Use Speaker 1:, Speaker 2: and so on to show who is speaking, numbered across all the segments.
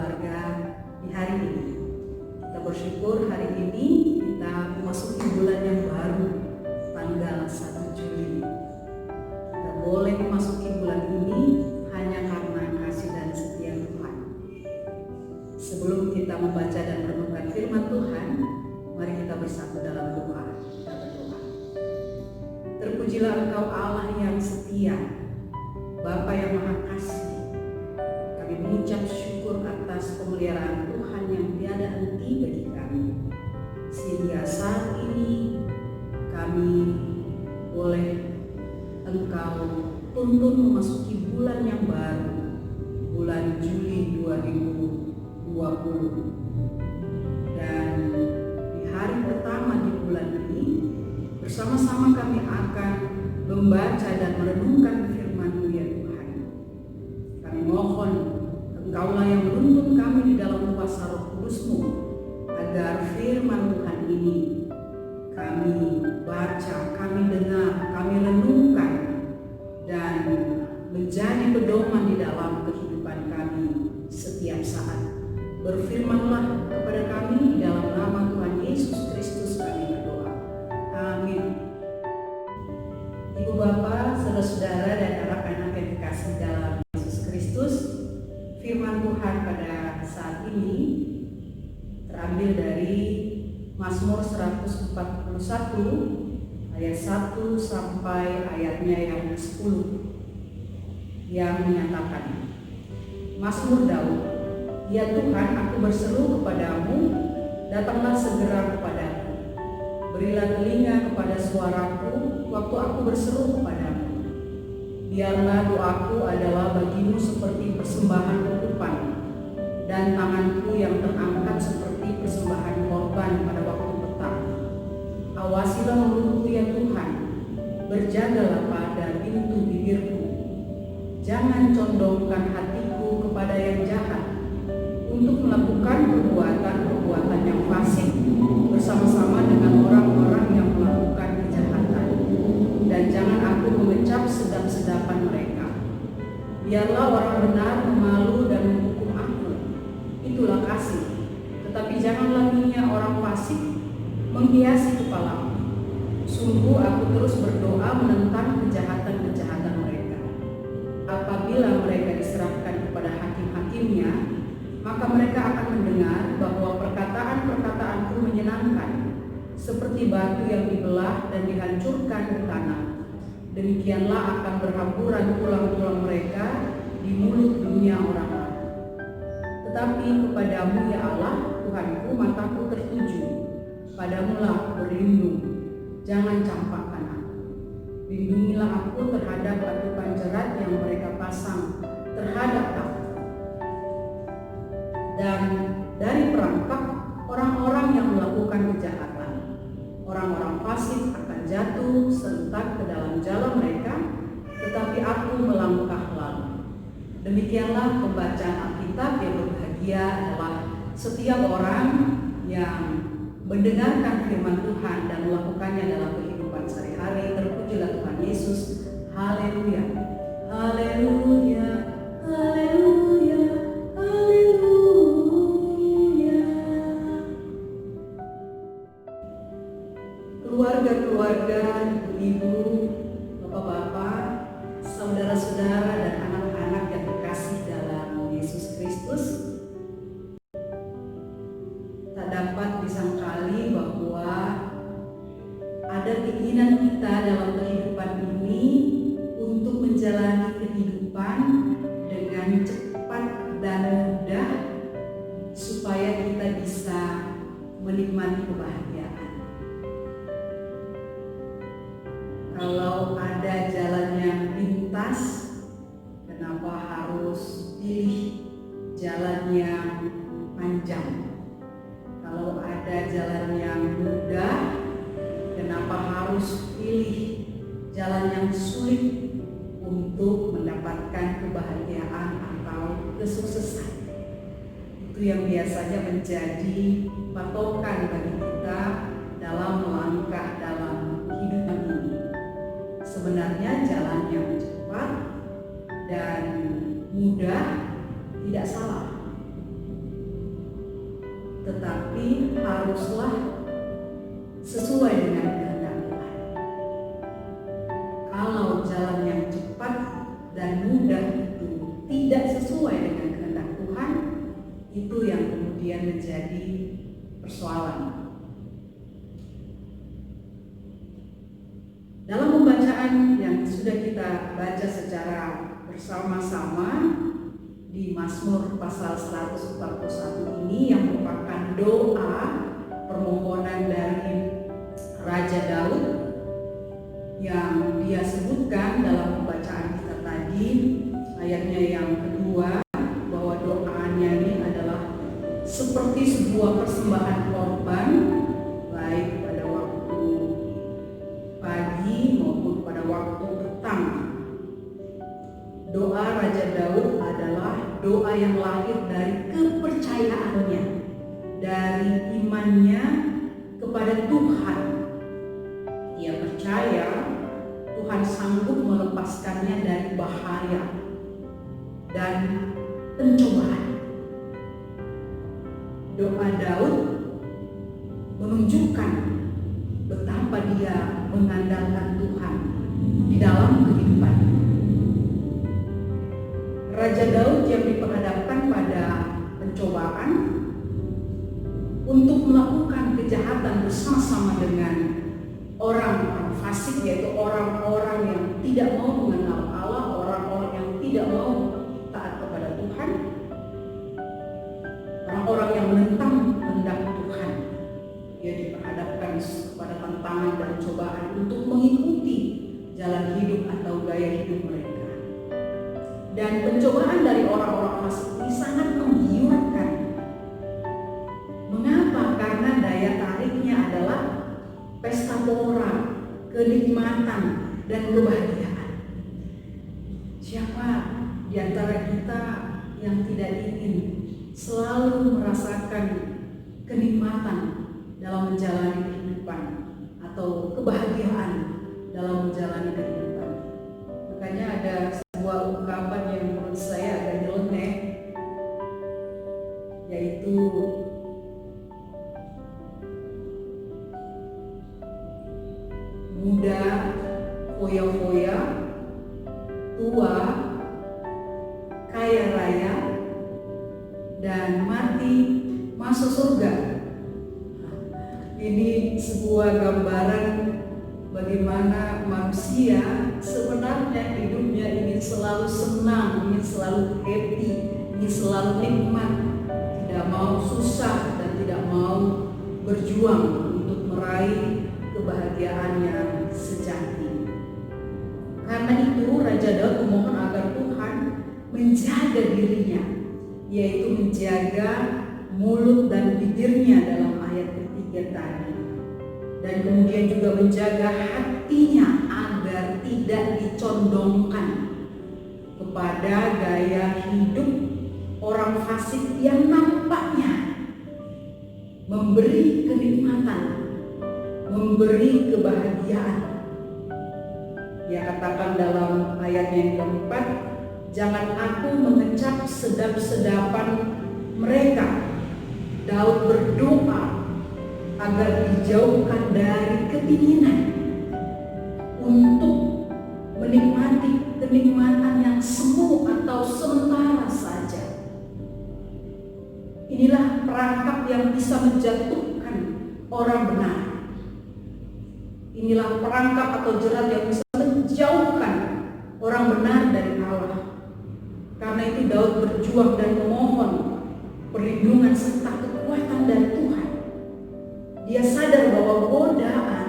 Speaker 1: keluarga di hari ini. Kita bersyukur hari ini kita memasuki bulan yang baru, tanggal 1 Juli. Kita boleh memasuki bulan ini hanya karena kasih dan setia Tuhan. Sebelum kita membaca dan merenungkan firman Tuhan, mari kita bersatu dalam doa. Kita berdoa. Terpujilah Engkau Allah yang setia, Bapa yang Maha Kasih. Kami mengucap syukur atas pemeliharaan Tuhan yang tiada henti bagi kami. Sehingga saat ini kami boleh Engkau tuntun memasuki bulan yang baru, bulan Juli 2020. Dan di hari pertama di bulan ini, bersama-sama kami akan membaca dan merenungkan firman-Mu ya Tuhan. Kami mohon Engkaulah yang menuntun kami di dalam kuasa Roh Kudus-Mu, agar firman Tuhan ini kami baca, kami dengar, kami renungkan, dan menjadi pedoman di dalam kehidupan kami setiap saat. Berfirmanlah kepada kami di dalam nama Tuhan Yesus Kristus kami berdoa. Amin. Ibu Bapa, saudara-saudara dan anak-anak yang dikasihi dalam Yesus Kristus, firman Tuhan pada saat ini terambil dari Mazmur 141 ayat 1 sampai ayatnya yang 10 yang menyatakan, Mazmur Daud, ya Tuhan, aku berseru kepadamu, datanglah segera kepadaku. Berilah telinga kepada suaraku waktu aku berseru kepadamu. Biarlah doaku adalah bagimu seperti persembahan ketupan, dan tanganku yang terangkat seperti persembahan korban pada waktu petang. Awasilah mulutku ya Tuhan, berjagalah pada pintu bibirku. Jangan condongkan hatiku kepada yang jahat, untuk melakukan perbuatan-perbuatan yang fasik bersama-sama dengan orang-orang yang melakukan kejahatan. Dan jangan aku mengecap sedap-sedapan mereka. Biarlah orang benar memalu dan menghukum aku, itulah kasih. Tetapi janganlah minyak orang fasik menghiasi kepalaku. Sungguh aku terus berdoa menentang kejahatan-kejahatan mereka. Apabila mereka diserahkan kepada hakim-hakimnya, maka mereka akan mendengar bahwa perkataan-perkataanku menyenangkan, seperti batu yang dibelah dan dihancurkan ke tanah. Demikianlah akan berhamburan tulang-tulang mereka di mulut dunia orang. Tetapi kepadamu ya Allah, Tuhanku, mataku tertuju. Padamulah aku berlindung, jangan campakkan aku. Lindungilah aku terhadap batu panjerat yang mereka pasang terhadap aku. Dan dari perampok, orang-orang yang melakukan kejahatan, orang-orang fasik akan jatuh serentak ke dalam jala mereka, tetapi aku melangkah lalu. Demikianlah pembacaan Alkitab. Yang berbahagia adalah setiap orang yang mendengarkan firman Tuhan dan melakukannya dalam kehidupan sehari-hari. Terpujilah Tuhan Yesus. Haleluya, haleluya, haleluya, haleluya. Keluarga-keluarga, ibu, bapak-bapak, saudara-saudara dan anak-anak yang terkasih dalam Yesus Kristus, tak dapat disangkali bahwa ada keinginan kita dalam kehidupan ini untuk menjalani kehidupan dengan cepat dan mudah, supaya kita bisa menikmati kebahagiaan. Kalau ada jalan yang lintas, kenapa harus pilih jalan yang panjang? Kalau ada jalan yang mudah, kenapa harus pilih jalan yang sulit untuk mendapatkan kebahagiaan atau kesuksesan? Itu yang biasanya menjadi patokan bagi kita dalam melangkah dalam hidup ini. Sebenarnya jalan yang cepat dan mudah tidak salah, tetapi haruslah sesuai dengan kehendak Tuhan. Kalau jalan yang cepat dan mudah itu tidak sesuai dengan kehendak Tuhan, itu yang kemudian menjadi persoalan. Dalam pembacaan yang sudah kita baca secara bersama-sama di Mazmur pasal 141 ini, yang merupakan doa permohonan dari Raja Daud yang dia sebutkan dalam pembacaan kita tadi, ayatnya yang kedua, bahwa doanya ini adalah seperti sebuah persembahan korban, baik pada waktu pagi maupun pada waktu petang. Doa Raja Daud adalah doa yang lahir dari kepercayaannya, dari imannya kepada Tuhan. Ia percaya Tuhan sanggup melepaskannya dari bahaya dan pencobaan. Doa Daud menunjukkan betapa dia mengandalkan Tuhan di dalam kehidupannya. Raja Daud yang diperhadapkan pada pencobaan untuk melakukan kejahatan bersama-sama dengan orang-orang fasik, yaitu orang-orang yang tidak mau mengenal Allah, orang-orang yang tidak mau taat kepada Tuhan, orang-orang yang menentang kehendak Tuhan. Dia diperhadapkan pada tantangan dan cobaan untuk mengikuti jalan hidup atau gaya hidup mereka. Dan pencobaan dari orang-orang fasik ini sangat menggiurkan. Mengapa? Karena daya tariknya adalah pesta pora, kenikmatan, dan kebahagiaan. Siapa di antara kita yang tidak ingin selalu merasakan kenikmatan dalam menjalani kehidupan atau kebahagiaan dalam menjalani kehidupan? Makanya ada sebuah ungkapan yang menurut saya agak nyeleneh, yaitu muda foya-foya, tua kaya raya, dan mati masuk surga. Ini sebuah gambaran bagaimana manusia sebenarnya hidupnya ingin selalu senang, ingin selalu happy, ingin selalu nikmat, tidak mau susah dan tidak mau berjuang untuk meraih kebahagiaan yang sejati. Karena itu Raja Daud memohon agar Tuhan menjaga dirinya, yaitu menjaga mulut dan bibirnya dalam ayat ketiga tadi, dan kemudian juga menjaga hatinya agar tidak dicondongkan kepada gaya hidup orang fasik yang nampaknya memberi kenikmatan, memberi kebahagiaan. Dia katakan dalam ayat yang keempat, jangan aku mengecap sedap-sedapan mereka. Daud berdoa agar dijauhkan dari keinginan untuk menikmati kenikmatan yang semu atau sementara saja. Inilah perangkap yang bisa menjatuhkan orang benar. Inilah perangkap atau jerat yang bisa menjauhkan orang benar dari Allah. Karena itu Daud berjuang dan memohon perlindungan serta kekuatan dari Tuhan. Dia sadar bahwa godaan,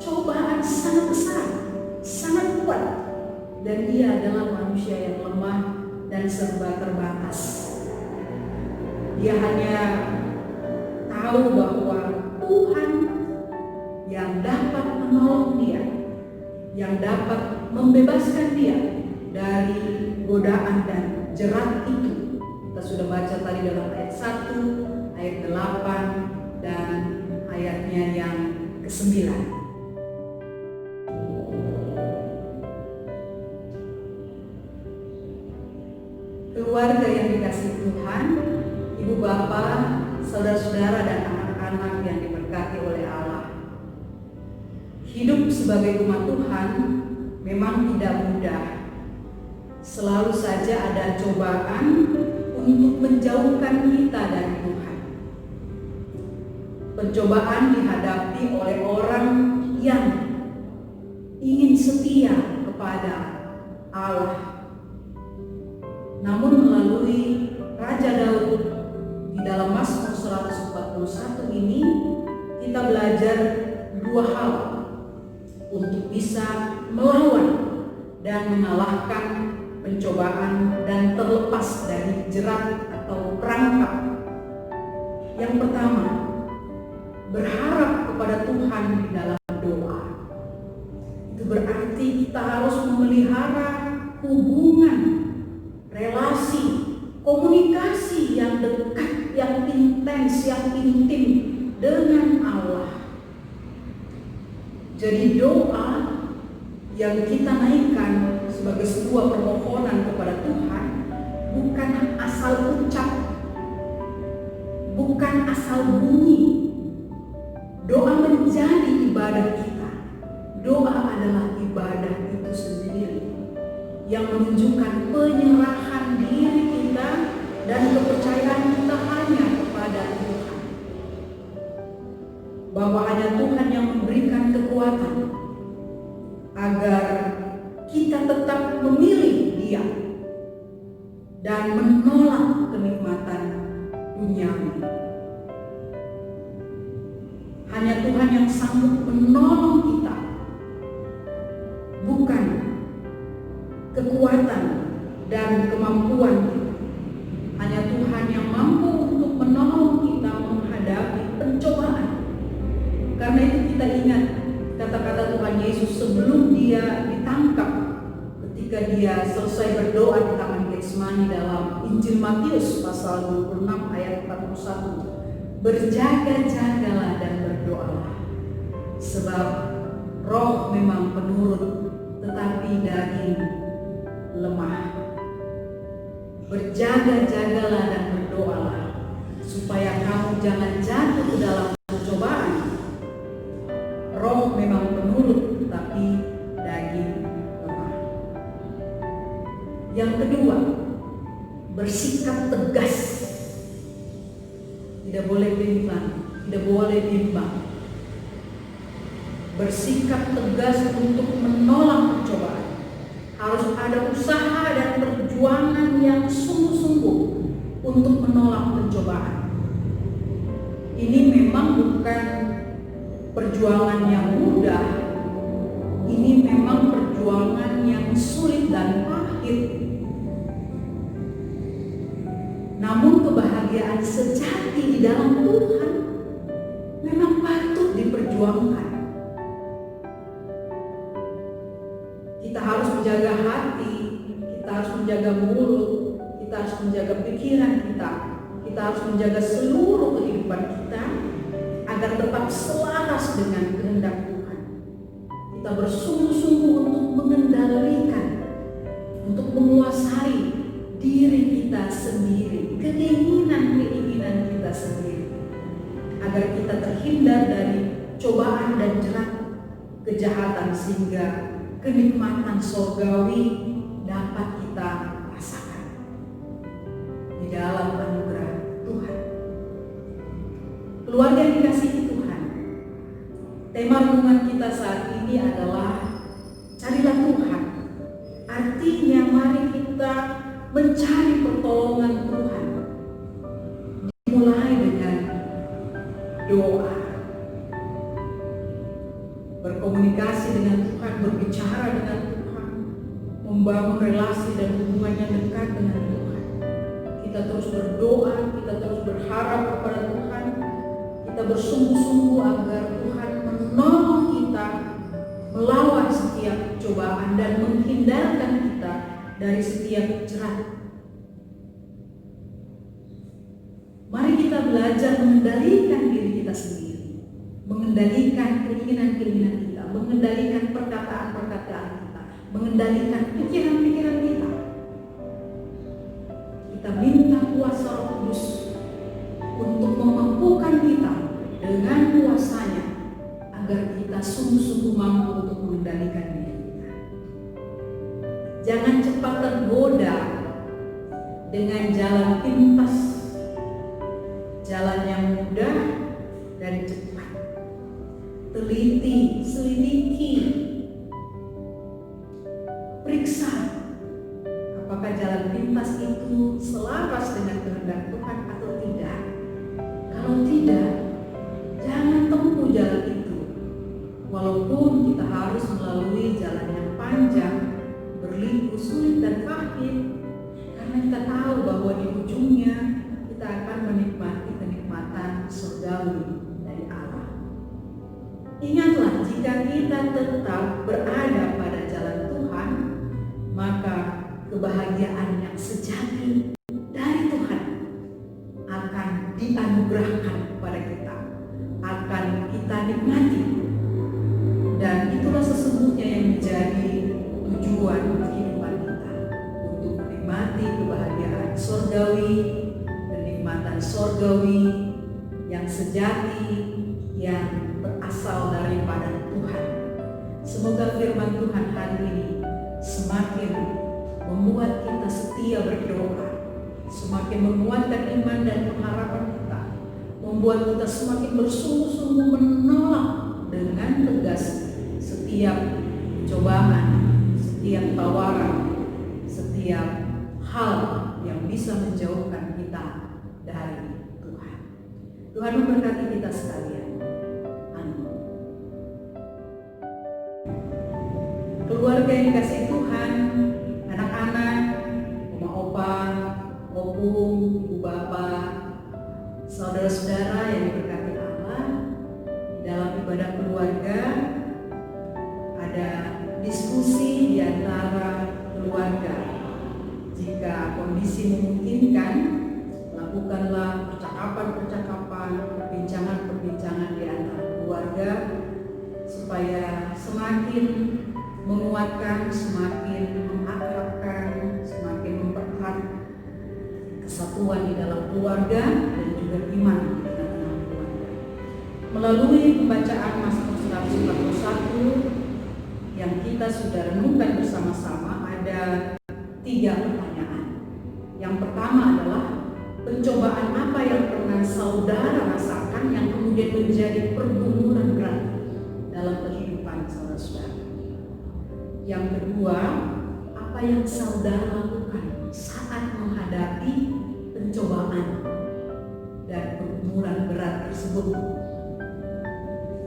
Speaker 1: cobaan sangat besar, sangat kuat, dan dia adalah manusia yang lemah dan serba terbatas. Dia hanya tahu bahwa Tuhan yang dapat menolong dia, yang dapat membebaskan dia dari godaan dan jerat itu. Kita sudah baca tadi dalam ayat 1, ayat 8, dan ayatnya yang ke-9. Keluarga yang dikasihi Tuhan, Ibu Bapa, saudara-saudara dan anak-anak yang diberkati oleh Allah. Hidup sebagai umat Tuhan memang tidak mudah. Selalu saja ada cobaan untuk menjauhkan kita dari Tuhan. Pencobaan dihadapi oleh orang yang ingin setia kepada Allah. Namun melalui Raja Daud di dalam Mazmur 141 ini kita belajar dua hal untuk bisa melawan dan mengalahkan pencobaan dan terlepas dari jerat atau perangkap. Yang pertama, berharap kepada Tuhan di dalam doa. Itu berarti kita harus memelihara hubungan, relasi, komunikasi yang dekat, yang intens, yang intim dengan Allah. Jadi doa yang kita naikkan sebagai sebuah permohonan kepada Tuhan bukan asal ucap, bukan asal bunyi. Doa menjadi ibadah kita. Doa adalah ibadah itu sendiri yang menunjukkan penyerahan diri kita dan kepercayaan kita hanya kepada Tuhan. Bahwa hanya Tuhan yang memberikan kekuatan agar kita tetap memilih Dia dan menolak kenikmatan duniawi. Hanya Tuhan yang sanggup menolong kita, bukan kekuatan dan kemampuan kita. Hanya Tuhan yang mampu untuk menolong kita menghadapi pencobaan. Karena itu kita ingat kata-kata Tuhan Yesus sebelum Dia ditangkap, ketika Dia selesai berdoa di Taman Getsemani dalam Injil Matius pasal 26 ayat 41. Berjaga-jagalah dan berdoalah, sebab roh memang penurut, tetapi daging lemah. Berjaga-jagalah dan berdoalah, supaya kamu jangan jatuh ke dalam pencobaan. Roh memang penurut, tetapi daging lemah. Yang kedua, bersikap tegas. Tidak boleh bimbang, tidak boleh bimbang. Bersikap tegas untuk menolak pencobaan. Harus ada usaha dan perjuangan yang sungguh-sungguh untuk menolak pencobaan. Ini memang bukan perjuangan yang mudah. Ini memang perjuangan yang sulit dan pahit. Namun kebahagiaan sejati di dalam Tuhan memang patut diperjuangkan. Kita harus menjaga hati, kita harus menjaga mulut, kita harus menjaga pikiran kita harus menjaga seluruh kehidupan kita agar tetap selaras dengan kehendak Tuhan. Kita bersungguh-sungguh untuk mengendalikan, untuk menguasai diri kita sendiri, keinginan kita sendiri, agar kita terhindar dari cobaan dan jerat kejahatan sehingga kenikmatan surgawi dapat kita rasakan di dalam anugerah Tuhan. Keluarga yang dikasihi Tuhan, tema renungan kita saat ini adalah carilah Tuhan. Artinya mari kita mencari pertolongan Tuhan, dimulai dengan doa, berkomunikasi dengan Tuhan, berbicara dengan Tuhan, membangun relasi dan hubungan yang dekat dengan Tuhan. Kita terus berdoa, kita terus berharap kepada Tuhan, kita bersungguh-sungguh agar Tuhan menolong kita melawan setiap cobaan dan menghindarkan kita dari setiap jerat. Mari kita belajar mengendalikan diri kita sendiri, mengendalikan keinginan-keinginan kita, mengendalikan perkataan-perkataan kita, mengendalikan pikiran-pikiran kita. Kita minta kuasa Roh Kudus untuk Jangan cepat tergoda dengan jalan pintas, jalan yang mudah dan cepat. Teliti, selidiki, periksa apakah jalan pintas itu selaras dengan kehendak Tuhan atau tidak. Kalau tidak, jangan tempuh jalan itu. Walaupun kita harus melalui jalan yang panjang, berliku, sulit dan pahit, karena kita tahu bahwa di ujungnya kita akan menikmati kenikmatan surgawi dari Allah. Ingatlah, jika kita tetap berada pada jalan Tuhan, maka kebahagiaan yang sejati dari Tuhan akan dianugerahkan kepada kita, akan kita nikmati. Dan itulah sesungguhnya yang menjadi tujuan kehidupan kita, untuk menikmati kebahagiaan surgawi, kenikmatan surgawi yang sejati, yang berasal daripada Tuhan. Semoga firman Tuhan hari ini semakin membuat kita setia berdoa, semakin menguatkan iman dan pengharapan kita, membuat kita semakin bersungguh-sungguh menolak dengan tegas setiap cobaan, setiap tawaran, setiap hal yang bisa menjauhkan kita dari Tuhan. Tuhan memberkati kita sekalian. Amin. Keluarga yang dikasihi Tuhan, anak-anak, oma opa, opung, ibu bapak, saudara-saudara yang diberkati Allah, dalam ibadah keluarga ada diskusi di antara keluarga. Jika kondisi memungkinkan, lakukanlah percakapan-percakapan, perbincangan-perbincangan di antara keluarga supaya semakin menguatkan, semakin mengakrabkan, semakin mempererat kesatuan di dalam keluarga dan juga iman di tengah-tengah keluarga. Melalui pembacaan Mazmur 141 yang kita sudah renungkan bersama-sama, ada 3 pertanyaan. Yang pertama adalah, pencobaan apa yang pernah saudara rasakan yang kemudian menjadi pergumulan berat dalam kehidupan saudara-saudara? Yang kedua, apa yang saudara lakukan saat menghadapi pencobaan dan pergumulan berat tersebut?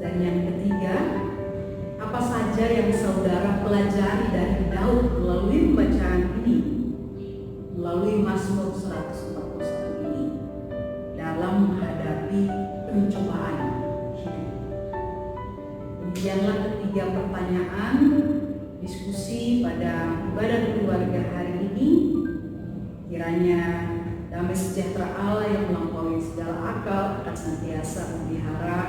Speaker 1: Dan yang ketiga, apa saja yang saudara pelajari dari Daud melalui pembacaan ini, melalui Mazmur 141 ini, dalam menghadapi pencobaan hidup? Demikianlah ketiga pertanyaan diskusi pada ibadah keluarga hari ini. Kiranya damai sejahtera Allah yang melampaui segala akal akan senantiasa memelihara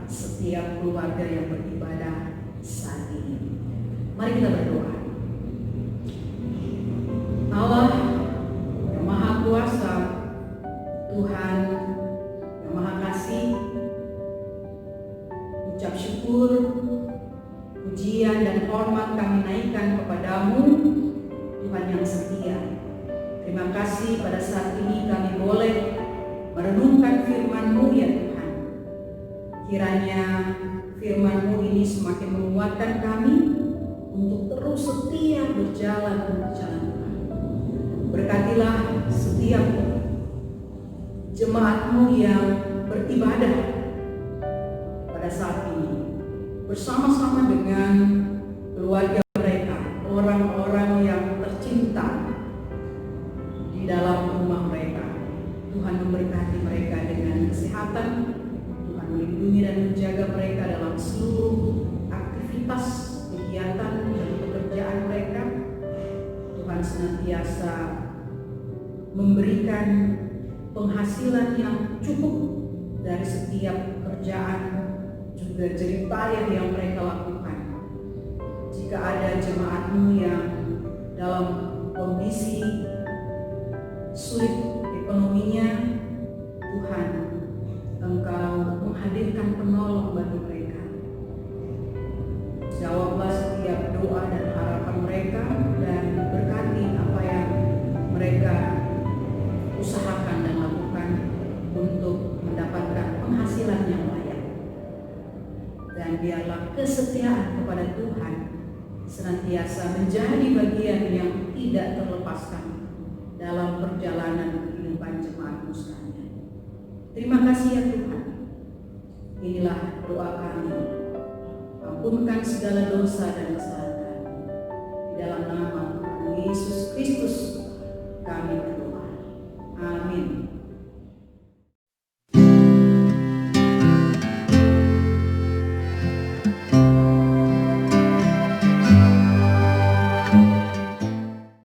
Speaker 1: setiap keluarga yang beribadah saat ini. Mari kita berdoa. Allah yang Maha Kuasa, Tuhan yang Maha Kasih, ucap syukur, pujian dan hormat kami naikkan kepadamu, Tuhan yang setia. Terima kasih pada saat ini kami boleh merenungkan firman-Mu ya Tuhan. Kiranya firman-Mu ini semakin menguatkan kami untuk terus setia berjalan Tuhan. Berkatilah setiap jemaat-Mu yang beribadah pada saat ini, bersama-sama dengan keluarga mereka, orang-orang yang tercinta di dalam rumah mereka. Tuhan memberkati mereka dengan kesehatan, Tuhan melindungi dan menjaga mereka dalam seluruh aktivitas, kegiatan, dan pekerjaan mereka. Tuhan senantiasa memberikan penghasilan yang cukup dari setiap pekerjaan, juga jerih payah yang mereka lakukan. Jika ada jemaat-Mu yang dalam kondisi sulit ekonominya, Tuhan, Engkau menghadirkan penolong bagi mereka. Jawablah setiap doa dan harapan mereka dan berkati Dan biarlah kesetiaan kepada Tuhan senantiasa menjadi bagian yang tidak terlepaskan dalam perjalanan kehidupan jemaat-Mu sekalian. Terima kasih ya Tuhan. Inilah doa kami. Ampunkan segala dosa dan kesalahan